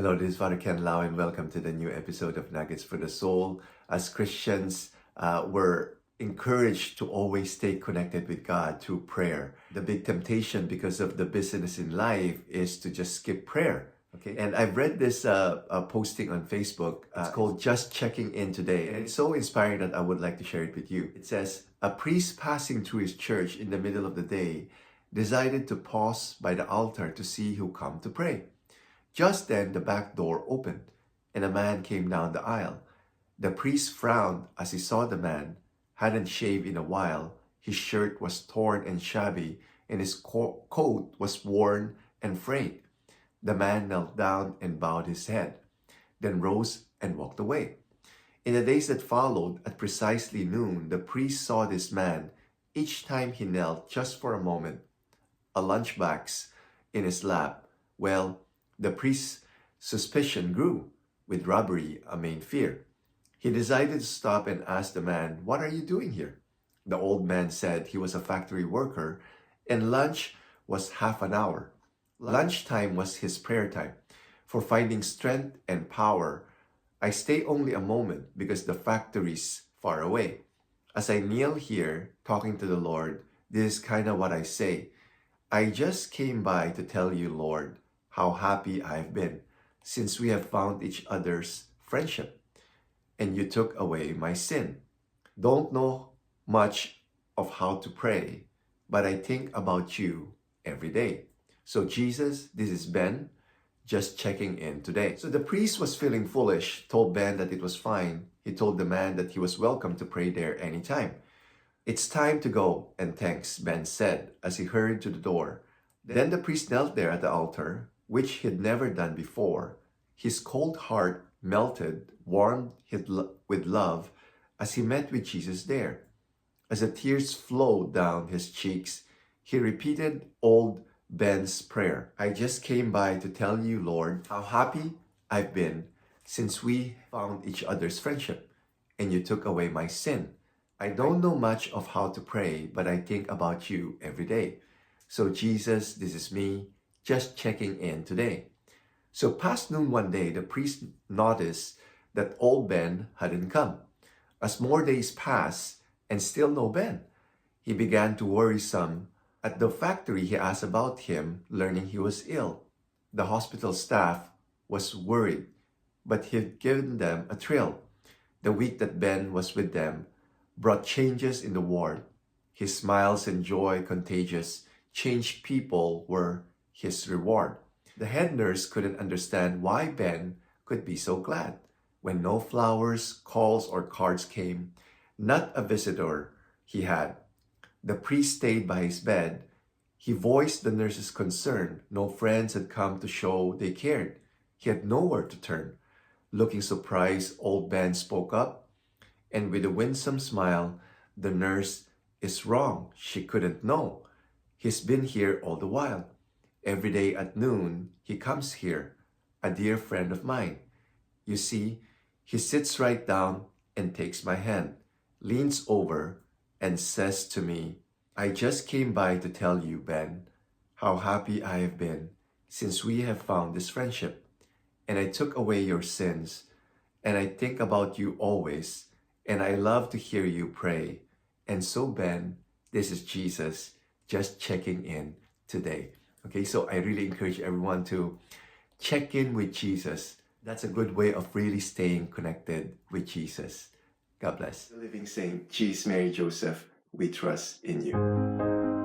Hello, this is Father Ken Lau, and welcome to the new episode of Nuggets for the Soul. As Christians, we're encouraged to always stay connected with God through prayer. The big temptation, because of the busyness in life, is to just skip prayer. Okay, and I've read this posting on Facebook. It's called Just Checking In Today, and it's so inspiring that I would like to share it with you. It says, a priest passing through his church in the middle of the day decided to pause by the altar to see who come to pray. Just then the back door opened, and a man came down the aisle. The priest frowned as he saw the man. Hadn't shaved in a while. His shirt was torn and shabby, and his coat was worn and frayed. The man knelt down and bowed his head, then rose and walked away. In the days that followed, at precisely noon, the priest saw this man. Each time he knelt just for a moment, a lunchbox in his lap. Well, the priest's suspicion grew, with robbery a main fear. He decided to stop and ask the man, "What are you doing here?" The old man said he was a factory worker and lunch was half an hour. Lunchtime was his prayer time. For finding strength and power, I stay only a moment because the factory's far away. As I kneel here talking to the Lord, this is kind of what I say. I just came by to tell you, Lord, how happy I've been since we have found each other's friendship, and you took away my sin. Don't know much of how to pray, but I think about you every day. So Jesus, this is Ben, just checking in today. So the priest was feeling foolish, told Ben that it was fine. He told the man that he was welcome to pray there anytime. It's time to go, and thanks, Ben said as he hurried to the door. Then the priest knelt there at the altar, which he'd never done before. His cold heart melted, warmed with love as he met with Jesus there. As the tears flowed down his cheeks, he repeated old Ben's prayer. I just came by to tell you, Lord, how happy I've been since we found each other's friendship, and you took away my sin. I don't know much of how to pray, but I think about you every day. So Jesus, this is me, just checking in today. So past noon one day, the priest noticed that old Ben hadn't come. As more days passed and still no Ben, he began to worry some. At the factory, he asked about him, learning he was ill. The hospital staff was worried, but he'd given them a thrill. The week that Ben was with them brought changes in the ward. His smiles and joy contagious. Changed people were his reward. The head nurse couldn't understand why Ben could be so glad. When no flowers, calls, or cards came, not a visitor he had. The priest stayed by his bed. He voiced the nurse's concern. No friends had come to show they cared. He had nowhere to turn. Looking surprised, old Ben spoke up, and with a winsome smile, the nurse is wrong. She couldn't know. He's been here all the while. Every day at noon, he comes here, a dear friend of mine. You see, he sits right down and takes my hand, leans over and says to me, I just came by to tell you, Ben, how happy I have been since we have found this friendship. And I took away your sins, and I think about you always, and I love to hear you pray. And so, Ben, this is Jesus just checking in today. Okay, so I really encourage everyone to check in with Jesus. That's a good way of really staying connected with Jesus. God bless. The living saint, Jesus, Mary, Joseph, we trust in you.